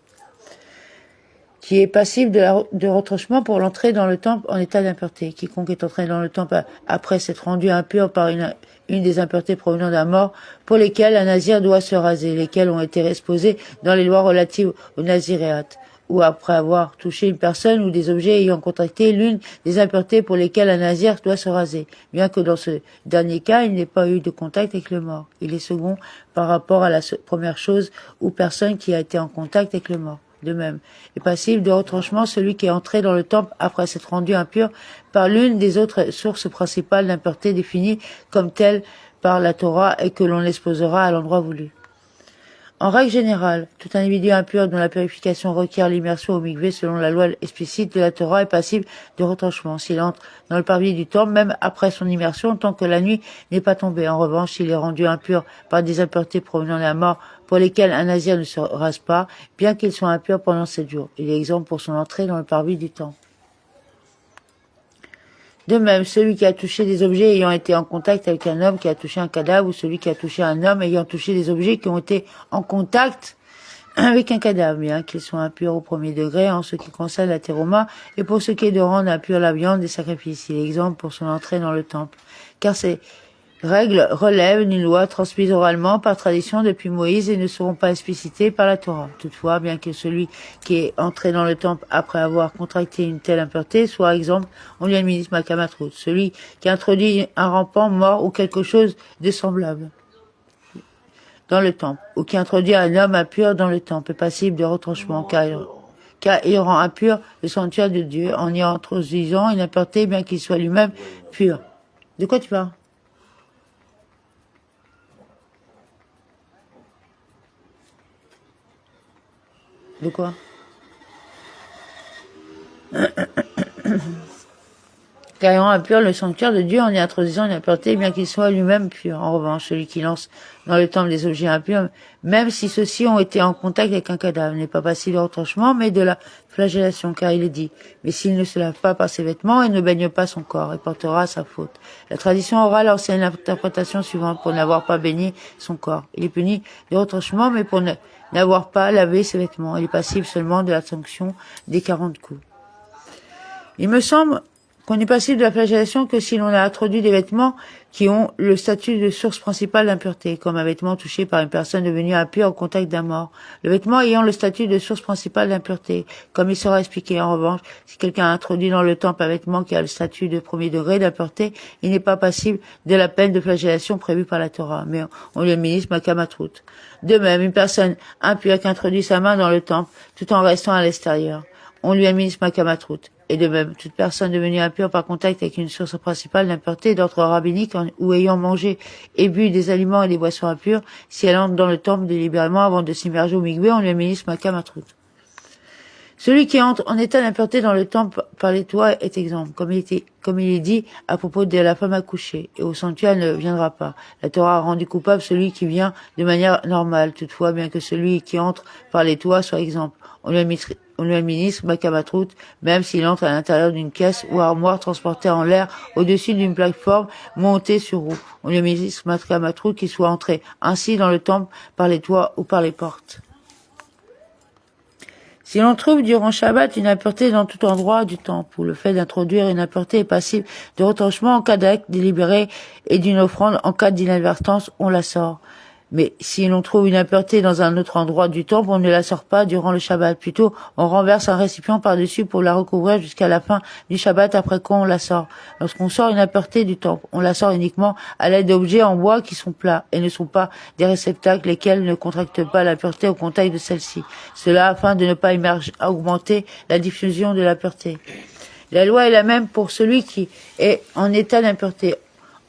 qui est passible de retranchement pour l'entrée dans le temple en état d'impureté. Quiconque est entré dans le temple après s'être rendu impur par une des impuretés provenant d'un mort, pour lesquelles un nazir doit se raser, lesquelles ont été exposées dans les lois relatives au naziréat, ou après avoir touché une personne ou des objets ayant contracté l'une des impuretés pour lesquelles un nazir doit se raser, bien que dans ce dernier cas, il n'ait pas eu de contact avec le mort. Il est second par rapport à la première chose ou personne qui a été en contact avec le mort. De même, est passible de retranchement celui qui est entré dans le temple après s'être rendu impur par l'une des autres sources principales d'impureté définies comme telles par la Torah et que l'on exposera à l'endroit voulu. En règle générale, tout individu impur dont la purification requiert l'immersion au mikvé selon la loi explicite de la Torah est passible de retranchement s'il entre dans le parvis du temple, même après son immersion, tant que la nuit n'est pas tombée. En revanche, s'il est rendu impur par des impuretés provenant de la mort pour lesquelles un nazir ne se rase pas, bien qu'il soit impur pendant 7 jours. Il est exempt pour son entrée dans le parvis du temple. De même, celui qui a touché des objets ayant été en contact avec un homme qui a touché un cadavre, ou celui qui a touché un homme ayant touché des objets qui ont été en contact avec un cadavre, bien qu'ils soient impurs au premier degré en ce qui concerne la téroma, et pour ce qui est de rendre impure la viande des sacrifices. Il est exempt pour son entrée dans le temple. Car ces règles relèvent d'une loi transmise oralement par tradition depuis Moïse et ne seront pas explicitées par la Torah. Toutefois, bien que celui qui est entré dans le temple après avoir contracté une telle impureté soit exemple, on lui administre Makamatrout, celui qui introduit un rampant mort ou quelque chose de semblable dans le temple, ou qui introduit un homme impur dans le temple, est passible de retranchement, car il rend impur le sanctuaire de Dieu en y introduisant une impureté bien qu'il soit lui-même pur. De quoi tu parles? De quoi? Car il rend impur le sanctuaire de Dieu en y introduisant une impureté, bien qu'il soit lui-même pur. En revanche, celui qui lance dans le temple des objets impurs, même si ceux-ci ont été en contact avec un cadavre, n'est pas passible de retranchement, mais de la flagellation, car il est dit, mais s'il ne se lave pas par ses vêtements et ne baigne pas son corps, il portera sa faute. La tradition orale enseigne l'interprétation suivante pour n'avoir pas baigné son corps. Il est puni de retranchement, mais pour n'avoir pas lavé ses vêtements. Il est passible seulement de la sanction des 40 coups. Il me semble qu'on est passible de la flagellation que si l'on a introduit des vêtements qui ont le statut de source principale d'impureté, comme un vêtement touché par une personne devenue impure au contact d'un mort. Le vêtement ayant le statut de source principale d'impureté, comme il sera expliqué. En revanche, si quelqu'un a introduit dans le temple un vêtement qui a le statut de premier degré d'impureté, il n'est pas passible de la peine de flagellation prévue par la Torah, mais on lui administre Makamatrout. De même, une personne impure qui introduit sa main dans le temple tout en restant à l'extérieur, on lui administre Makamatrout. Et de même, toute personne devenue impure par contact avec une source principale d'impureté d'ordre rabbinique ou ayant mangé et bu des aliments et des boissons impures, si elle entre dans le temple délibérément avant de s'immerger au mikvé, on lui administre Makamatrout. Celui qui entre en état d'impureté dans le temple par les toits est exempt, comme il est dit à propos de la femme accouchée, et au sanctuaire ne viendra pas. La Torah a rendu coupable celui qui vient de manière normale, toutefois, bien que celui qui entre par les toits soit exempt. On lui administre Makamatrout, même s'il entre à l'intérieur d'une caisse ou armoire transportée en l'air au-dessus d'une plateforme montée sur roue. On lui administre Makamatrout qui soit entré ainsi dans le temple par les toits ou par les portes. Si l'on trouve durant Shabbat une impureté dans tout endroit du temple, ou le fait d'introduire une impureté est passible de retranchement en cas d'acte délibéré et d'une offrande en cas d'inadvertance, on la sort. Mais si l'on trouve une impureté dans un autre endroit du temple, on ne la sort pas durant le Shabbat. Plutôt, on renverse un récipient par-dessus pour la recouvrir jusqu'à la fin du Shabbat après qu'on la sort. Lorsqu'on sort une impureté du temple, on la sort uniquement à l'aide d'objets en bois qui sont plats et ne sont pas des réceptacles lesquels ne contractent pas l'impureté au contact de celle-ci. Cela afin de ne pas augmenter la diffusion de l'impureté. La loi est la même pour celui qui est en état d'impureté.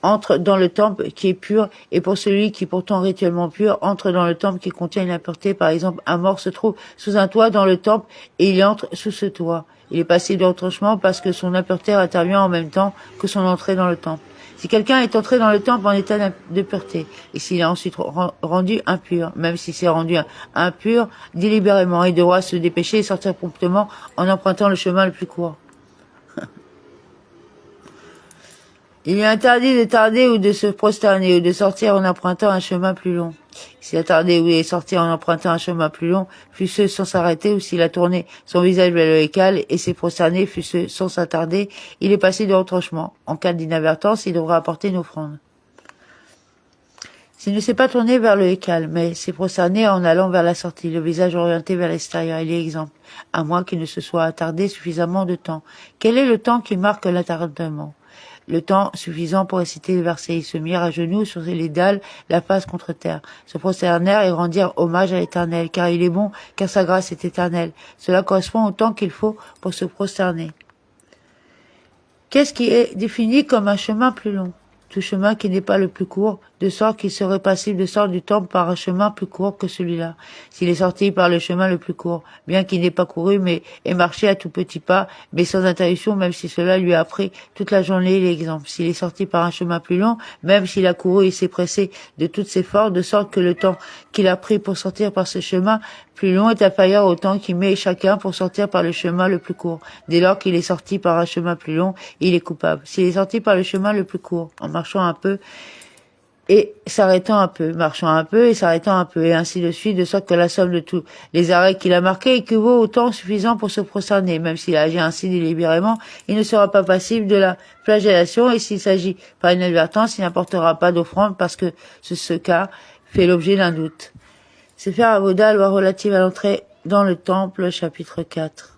entre dans le temple qui est pur, et pour celui qui pourtant rituellement pur entre dans le temple qui contient une impureté. Par exemple, un mort se trouve sous un toit dans le temple et il entre sous ce toit. Il est passé de retranchement parce que son impureté intervient en même temps que son entrée dans le temple. Si quelqu'un est entré dans le temple en état de pureté, et s'il est ensuite rendu impur, même s'il s'est rendu impur délibérément, il devra se dépêcher et sortir promptement en empruntant le chemin le plus court. Il est interdit de tarder ou de se prosterner ou de sortir en empruntant un chemin plus long. S'il a tardé ou est sorti en empruntant un chemin plus long, fût-ce sans s'arrêter, ou s'il a tourné son visage vers le Hécal et s'est prosterné, fût-ce sans s'attarder, il est passé de retranchement. En cas d'inadvertance, il devra apporter une offrande. S'il ne s'est pas tourné vers le Hécal, mais s'est prosterné en allant vers la sortie, le visage orienté vers l'extérieur, il est exempt, à moins qu'il ne se soit attardé suffisamment de temps. Quel est le temps qui marque l'attardement? Le temps suffisant pour réciter le verset. Ils se mirent à genoux sur les dalles, la face contre terre, se prosternèrent et rendirent hommage à l'Éternel, car il est bon, car sa grâce est éternelle. Cela correspond au temps qu'il faut pour se prosterner. Qu'est-ce qui est défini comme un chemin plus long? Tout chemin qui n'est pas le plus court, de sorte qu'il serait passible de sortir du temple par un chemin plus court que celui-là. S'il est sorti par le chemin le plus court, bien qu'il n'ait pas couru, mais ait marché à tout petit pas, mais sans interruption, même si cela lui a pris toute la journée, l'exemple. S'il est sorti par un chemin plus long, même s'il a couru et s'est pressé de toutes ses forces, de sorte que le temps qu'il a pris pour sortir par ce chemin plus long est inférieur au temps qu'il met chacun pour sortir par le chemin le plus court. Dès lors qu'il est sorti par un chemin plus long, il est coupable. S'il est sorti par le chemin le plus court, en marchant un peu, et s'arrêtant un peu, marchant un peu et s'arrêtant un peu, et ainsi de suite, de sorte que la somme de tous les arrêts qu'il a marqués équivaut au temps suffisant pour se prosterner. Même s'il a agi ainsi délibérément, il ne sera pas passible de la flagellation, et s'il s'agit par inadvertance, il n'apportera pas d'offrande parce que ce cas fait l'objet d'un doute. Sefer Avoda, loi relative à l'entrée dans le temple, chapitre 4.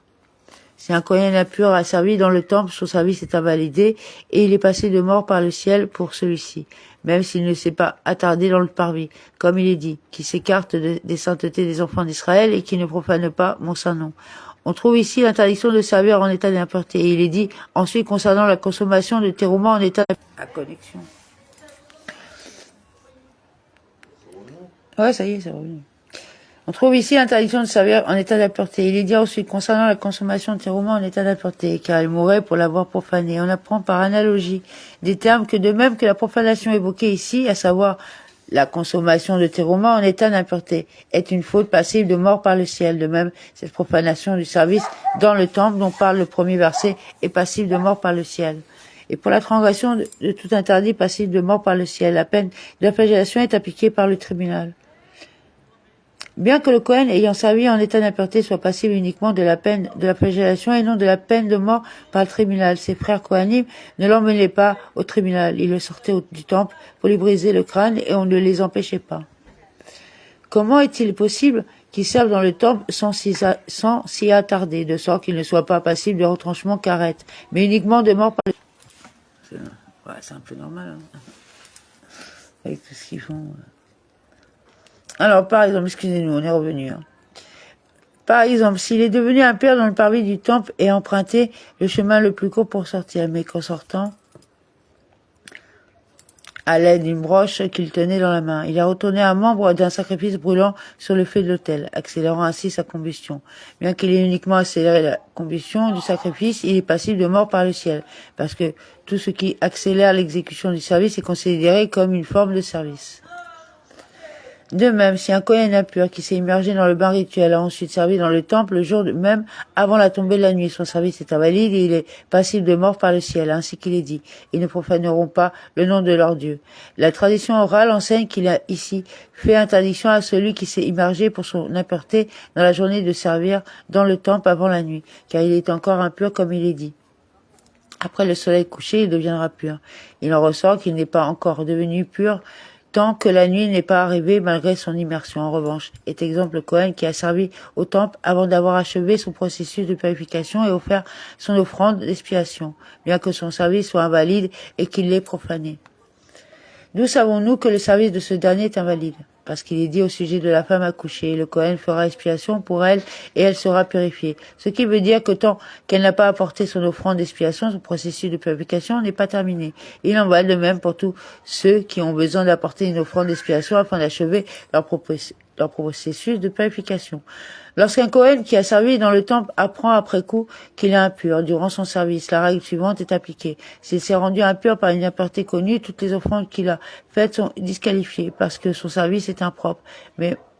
Si un Kohen impur a servi dans le temple, son service est invalidé et il est passé de mort par le ciel pour celui-ci, même s'il ne s'est pas attardé dans le parvis, comme il est dit, qui s'écarte des saintetés des enfants d'Israël et qui ne profane pas mon saint nom. On trouve ici l'interdiction de servir en état d'impureté, et il est dit ensuite concernant la consommation de terouma en état à connexion. Ouais, ça y est, c'est revenu. On trouve ici l'interdiction de servir en état d'impureté. Il est dit ensuite concernant la consommation de terouma en état d'impureté, car elle mourrait pour l'avoir profanée. On apprend par analogie des termes que de même que la profanation évoquée ici, à savoir la consommation de terouma en état d'impureté, est une faute passible de mort par le ciel. De même, cette profanation du service dans le temple dont parle le premier verset est passible de mort par le ciel. Et pour la transgression de tout interdit passible de mort par le ciel, la peine de la flagellation est appliquée par le tribunal. Bien que le Kohen ayant servi en état d'impureté soit passible uniquement de la peine de la flagellation et non de la peine de mort par le tribunal, ses frères Kohanim ne l'emmenaient pas au tribunal. Ils le sortaient du temple pour lui briser le crâne et on ne les empêchait pas. Comment est-il possible qu'ils servent dans le temple sans s'y attarder, de sorte qu'ils ne soient pas passibles de retranchement karet, mais uniquement de mort par le... C'est un peu normal, hein, avec tout ce qu'ils font. Alors, par exemple, excusez-nous, on est revenu. Hein. Par exemple, s'il est devenu impur dans le parvis du temple et emprunté le chemin le plus court pour sortir, mais qu'en sortant, à l'aide d'une broche qu'il tenait dans la main, il a retourné un membre d'un sacrifice brûlant sur le feu de l'autel, accélérant ainsi sa combustion. Bien qu'il ait uniquement accéléré la combustion du sacrifice, il est passible de mort par le ciel, parce que tout ce qui accélère l'exécution du service est considéré comme une forme de service. De même, si un Kohen impur qui s'est immergé dans le bain rituel a ensuite servi dans le temple le jour même avant la tombée de la nuit, son service est invalide et il est passible de mort par le ciel, ainsi qu'il est dit. Ils ne profaneront pas le nom de leur Dieu. La tradition orale enseigne qu'il a ici fait interdiction à celui qui s'est immergé pour son impureté dans la journée de servir dans le temple avant la nuit, car il est encore impur comme il est dit. Après le soleil couché, il deviendra pur. Il en ressort qu'il n'est pas encore devenu pur tant que la nuit n'est pas arrivée malgré son immersion. En revanche, est exemple le Kohen qui a servi au temple avant d'avoir achevé son processus de purification et offert son offrande d'expiation, bien que son service soit invalide et qu'il l'ait profané. D'où savons-nous que le service de ce dernier est invalide? parce qu'il est dit au sujet de la femme accouchée, le Kohen fera expiation pour elle et elle sera purifiée. Ce qui veut dire que tant qu'elle n'a pas apporté son offrande d'expiation, son processus de purification n'est pas terminé. Il en va de même pour tous ceux qui ont besoin d'apporter une offrande d'expiation afin d'achever leur processus de purification. Lorsqu'un Kohen qui a servi dans le temple apprend après coup qu'il est impur durant son service, la règle suivante est appliquée. S'il s'est rendu impur par une impureté connue, toutes les offrandes qu'il a faites sont disqualifiées parce que son service est impropre.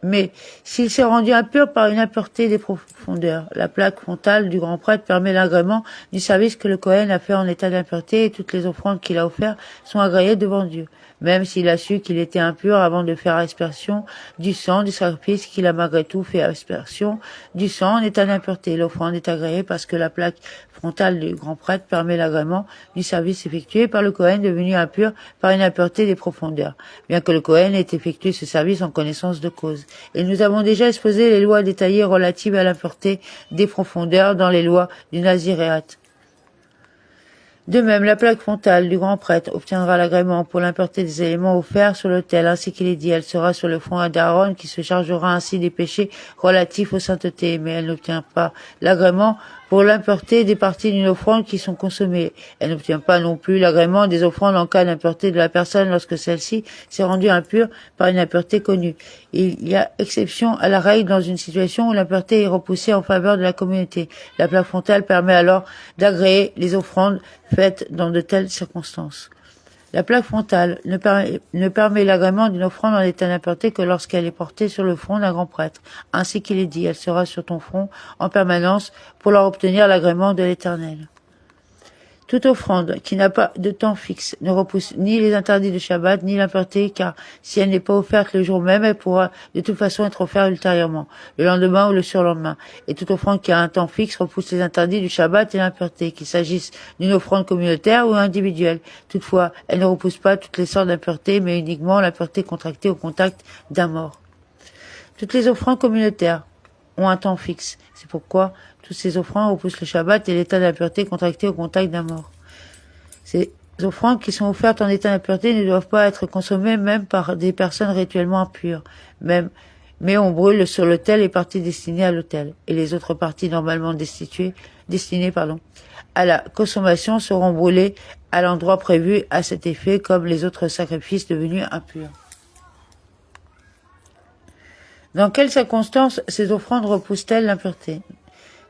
Mais s'il s'est rendu impur par une impureté des profondeurs, la plaque frontale du grand prêtre permet l'agrément du service que le Kohen a fait en état d'impureté et toutes les offrandes qu'il a offertes sont agréées devant Dieu. Même s'il a su qu'il était impur avant de faire aspersion du sang du sacrifice, qu'il a malgré tout fait aspersion du sang en état d'impureté. L'offrande est agréée parce que la plaque frontale du grand prêtre permet l'agrément du service effectué par le Kohen devenu impur par une impureté des profondeurs, bien que le Kohen ait effectué ce service en connaissance de cause. Et nous avons déjà exposé les lois détaillées relatives à l'impureté des profondeurs dans les lois du Naziréat. De même, la plaque frontale du grand prêtre obtiendra l'agrément pour l'impureté des éléments offerts sur l'autel, ainsi qu'il est dit, elle sera sur le front d'Aaron qui se chargera ainsi des péchés relatifs aux saintetés, mais elle n'obtient pas l'agrément pour l'impureté des parties d'une offrande qui sont consommées. Elle n'obtient pas non plus l'agrément des offrandes en cas d'impureté de la personne lorsque celle-ci s'est rendue impure par une impureté connue. Il y a exception à la règle dans une situation où l'impureté est repoussée en faveur de la communauté. La plaque frontale permet alors d'agréer les offrandes faites dans de telles circonstances. La plaque frontale ne permet l'agrément d'une offrande en état d'impureté que lorsqu'elle est portée sur le front d'un grand prêtre. Ainsi qu'il est dit, elle sera sur ton front en permanence pour leur obtenir l'agrément de l'Éternel. Toute offrande qui n'a pas de temps fixe ne repousse ni les interdits de Shabbat, ni l'impureté, car si elle n'est pas offerte le jour même, elle pourra de toute façon être offerte ultérieurement, le lendemain ou le surlendemain. Et toute offrande qui a un temps fixe repousse les interdits du Shabbat et l'impureté, qu'il s'agisse d'une offrande communautaire ou individuelle. Toutefois, elle ne repousse pas toutes les sortes d'impuretés, mais uniquement l'impureté contractée au contact d'un mort. Toutes les offrandes communautaires ont un temps fixe. C'est pourquoi toutes ces offrandes repoussent le Shabbat et l'état d'impureté contracté au contact d'un mort. Ces offrandes qui sont offertes en état d'impureté ne doivent pas être consommées même par des personnes rituellement impures. Mais on brûle sur l'autel les parties destinées à l'autel. Et les autres parties normalement destinées, à la consommation seront brûlées à l'endroit prévu à cet effet comme les autres sacrifices devenus impurs. Dans quelles circonstances ces offrandes repoussent-elles l'impureté?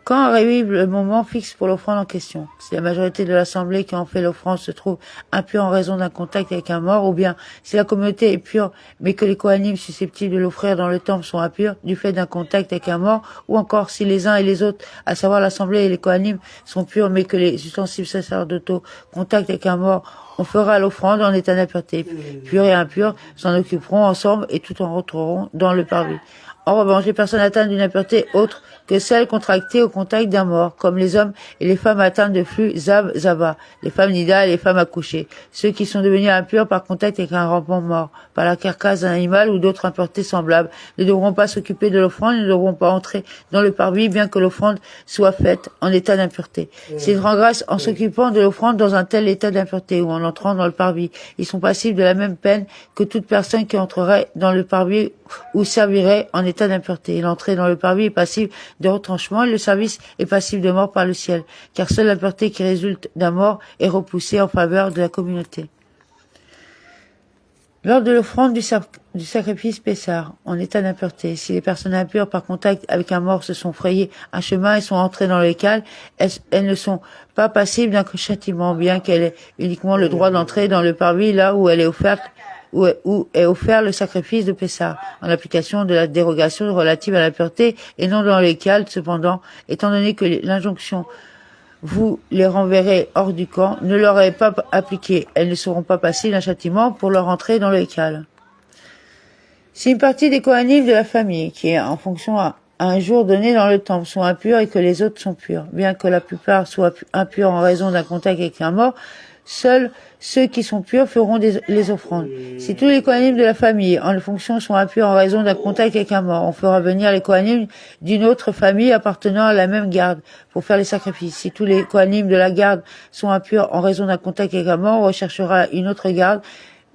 Quand arrive le moment fixe pour l'offrande en question? Si la majorité de l'assemblée qui en fait l'offrande se trouve impure en raison d'un contact avec un mort, ou bien si la communauté est pure, mais que les Kohanim susceptibles de l'offrir dans le temple sont impurs du fait d'un contact avec un mort, ou encore si les uns et les autres, à savoir l'assemblée et les Kohanim, sont purs, mais que les ustensiles sacerdotaux contactent avec un mort, on fera l'offrande en état d'impureté. Purs et impurs s'en occuperont ensemble et tout en rentreront dans le parvis. En revanche, les personnes atteintes d'une impureté autre que celle contractée au contact d'un mort, comme les hommes et les femmes atteintes de flux Zava, les femmes nida et les femmes accouchées, ceux qui sont devenus impurs par contact avec un rampant mort, par la carcasse d'un animal ou d'autres impuretés semblables, ne devront pas s'occuper de l'offrande, ne devront pas entrer dans le parvis, bien que l'offrande soit faite en état d'impureté. S'ils rendent grâce en s'occupant de l'offrande dans un tel état d'impureté ou en entrant dans le parvis, ils sont passibles de la même peine que toute personne qui entrerait dans le parvis ou servirait en état d'impureté. L'entrée dans le parvis est passive de retranchement et le service est passible de mort par le ciel, car seule l'impureté qui résulte d'un mort est repoussée en faveur de la communauté. Lors de l'offrande du sacrifice Pessah, en état d'impureté, si les personnes impures par contact avec un mort se sont frayées un chemin et sont entrées dans le local, elles ne sont pas passibles d'un châtiment, bien qu'elles aient uniquement le droit d'entrer dans le parvis là où elle est offerte où est offert le sacrifice de Pessah, en application de la dérogation relative à la pureté, et non dans les cales, cependant, étant donné que l'injonction vous les renverrez hors du camp, ne leur est pas appliquée. Elles ne seront pas passibles d'un châtiment pour leur entrée dans le Hékal. Si une partie des Kohanim de la famille, qui est en fonction à un jour donné dans le temple, sont impurs et que les autres sont purs, bien que la plupart soient impurs en raison d'un contact avec un mort, seuls ceux qui sont purs feront les offrandes. Si tous les Kohanim de la famille en fonction sont impurs en raison d'un contact avec un mort, on fera venir les Kohanim d'une autre famille appartenant à la même garde pour faire les sacrifices. Si tous les Kohanim de la garde sont impurs en raison d'un contact avec un mort, on recherchera une autre garde,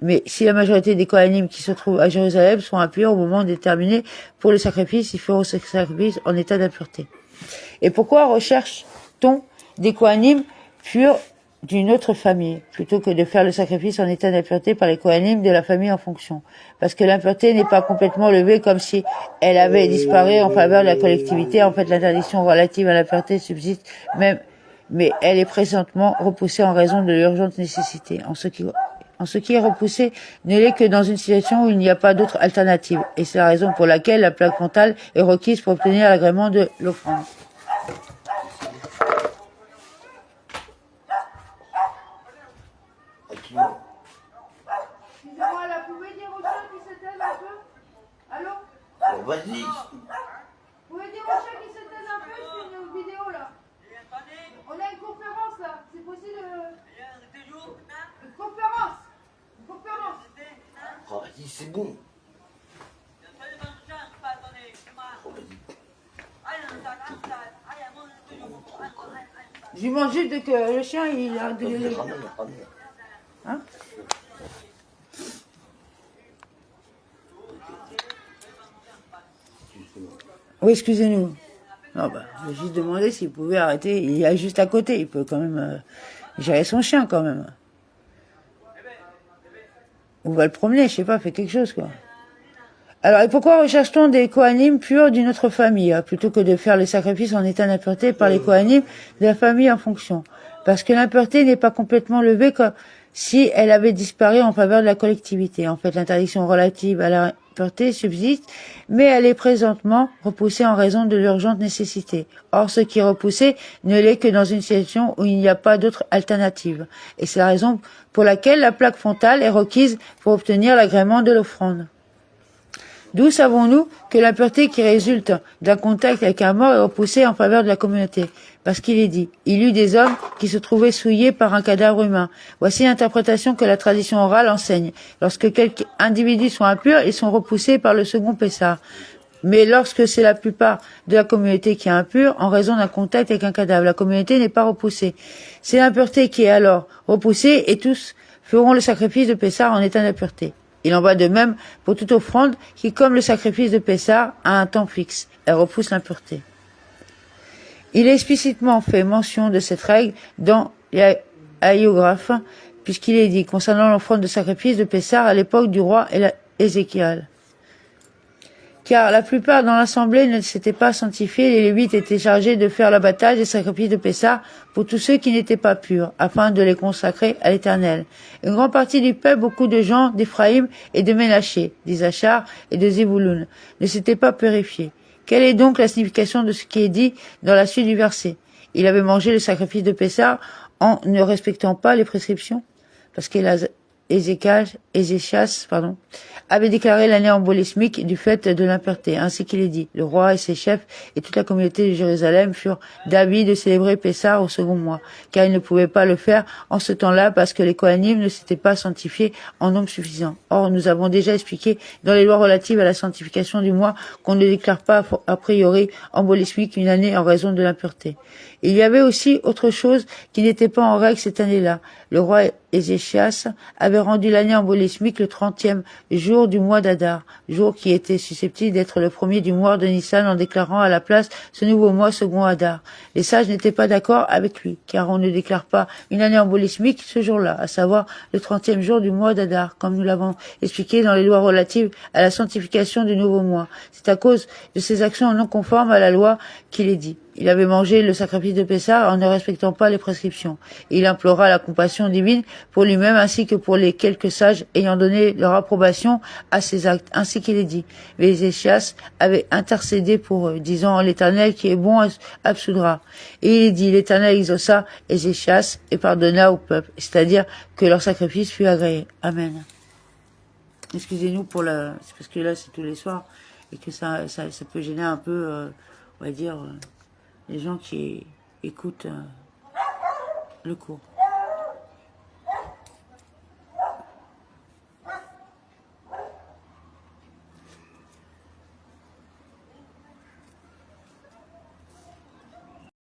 Mais si la majorité des Kohanim qui se trouvent à Jérusalem sont impurs au moment déterminé pour le sacrifice, ils feront ce sacrifice en état d'impureté. Et pourquoi recherche-t-on des Kohanim purs d'une autre famille, plutôt que de faire le sacrifice en état d'impureté par les Kohanim de la famille en fonction? Parce que l'impureté n'est pas complètement levée comme si elle avait disparu en faveur de la collectivité. En fait, l'interdiction relative à l'impureté subsiste même, mais elle est présentement repoussée en raison de l'urgente nécessité. En ce qui est repoussé ne l'est que dans une situation où il n'y a pas d'autre alternative. Et c'est la raison pour laquelle la plaque frontale est requise pour obtenir l'agrément de l'offrande. Excusez-moi, là, pouvez dire aux chats qui s'éteignent un peu? Allô? Vas-y. Vous pouvez dire aux chats qui s'éteignent un peu? C'est une vidéo, là. On a une conférence, là. C'est possible Une conférence. Une conférence. Vas-y, c'est bon. Je lui demande juste que le chien, il a de... Hein? Oui, excusez-nous. Non, bah, je vais juste demander s'il pouvait arrêter. Il est juste à côté. Il peut quand même gérer son chien, quand même. On va le promener, je sais pas, fait quelque chose, quoi. Alors, et pourquoi recherche-t-on des Kohanim purs d'une autre famille, plutôt que de faire les sacrifices en état d'impureté par les Kohanim de la famille en fonction? Parce que l'impureté n'est pas complètement levée comme si elle avait disparu en faveur de la collectivité. En fait, l'interdiction relative à la impureté subsiste, mais elle est présentement repoussée en raison de l'urgente nécessité. Or, ce qui est repoussé ne l'est que dans une situation où il n'y a pas d'autre alternative. Et c'est la raison pour laquelle la plaque frontale est requise pour obtenir l'agrément de l'offrande. D'où savons-nous que l'impureté qui résulte d'un contact avec un mort est repoussée en faveur de la communauté? Parce qu'il est dit, il y eut des hommes qui se trouvaient souillés par un cadavre humain. Voici l'interprétation que la tradition orale enseigne. Lorsque quelques individus sont impurs, ils sont repoussés par le second Pessah. Mais lorsque c'est la plupart de la communauté qui est impure, en raison d'un contact avec un cadavre, la communauté n'est pas repoussée. C'est l'impureté qui est alors repoussée et tous feront le sacrifice de Pessah en état d'impureté. Il en va de même pour toute offrande qui, comme le sacrifice de Pessah, a un temps fixe. Elle repousse l'impureté. Il est explicitement fait mention de cette règle dans l'Hagiographe, puisqu'il est dit concernant l'offrande de sacrifice de Pessah à l'époque du roi Ézéchiel. Car la plupart dans l'assemblée ne s'étaient pas sanctifiés, les Lévites étaient chargés de faire l'abattage des sacrifices de Pessah pour tous ceux qui n'étaient pas purs, afin de les consacrer à l'Éternel. Une grande partie du peuple, beaucoup de gens d'Éphraïm et de Ménaché, d'Isachar et de Zébouloun, ne s'étaient pas purifiés. Quelle est donc la signification de ce qui est dit dans la suite du verset? Il avait mangé le sacrifice de Pessah en ne respectant pas les prescriptions, parce qu'il a Ézéchias, avait déclaré l'année embolismique du fait de l'impureté. Ainsi qu'il est dit, le roi et ses chefs et toute la communauté de Jérusalem furent d'avis de célébrer Pessah au second mois, car ils ne pouvaient pas le faire en ce temps-là parce que les Kohanim ne s'étaient pas sanctifiés en nombre suffisant. Or, nous avons déjà expliqué dans les lois relatives à la sanctification du mois qu'on ne déclare pas a priori embolismique une année en raison de l'impureté. Il y avait aussi autre chose qui n'était pas en règle cette année-là. Le roi Ézéchias avait rendu l'année embolismique le 30e jour du mois d'Adar, jour qui était susceptible d'être le premier du mois de Nissan en déclarant à la place ce nouveau mois second Adar. Les sages n'étaient pas d'accord avec lui, car on ne déclare pas une année embolismique ce jour-là, à savoir le 30e jour du mois d'Adar, comme nous l'avons expliqué dans les lois relatives à la sanctification du nouveau mois. C'est à cause de ces actions non conformes à la loi qu'il est dit. Il avait mangé le sacrifice de Pessah en ne respectant pas les prescriptions. Et il implora la compassion divine pour lui-même ainsi que pour les quelques sages ayant donné leur approbation à ses actes. Ainsi qu'il est dit. Mais Ézéchias avait intercédé pour eux, disant l'Éternel qui est bon absoudra. Et il est dit, l'Éternel exauça Ézéchias et pardonna au peuple. C'est-à-dire que leur sacrifice fut agréé. Amen. Excusez-nous pour c'est parce que là c'est tous les soirs et que ça peut gêner un peu, on va dire, les gens qui écoutent le cours.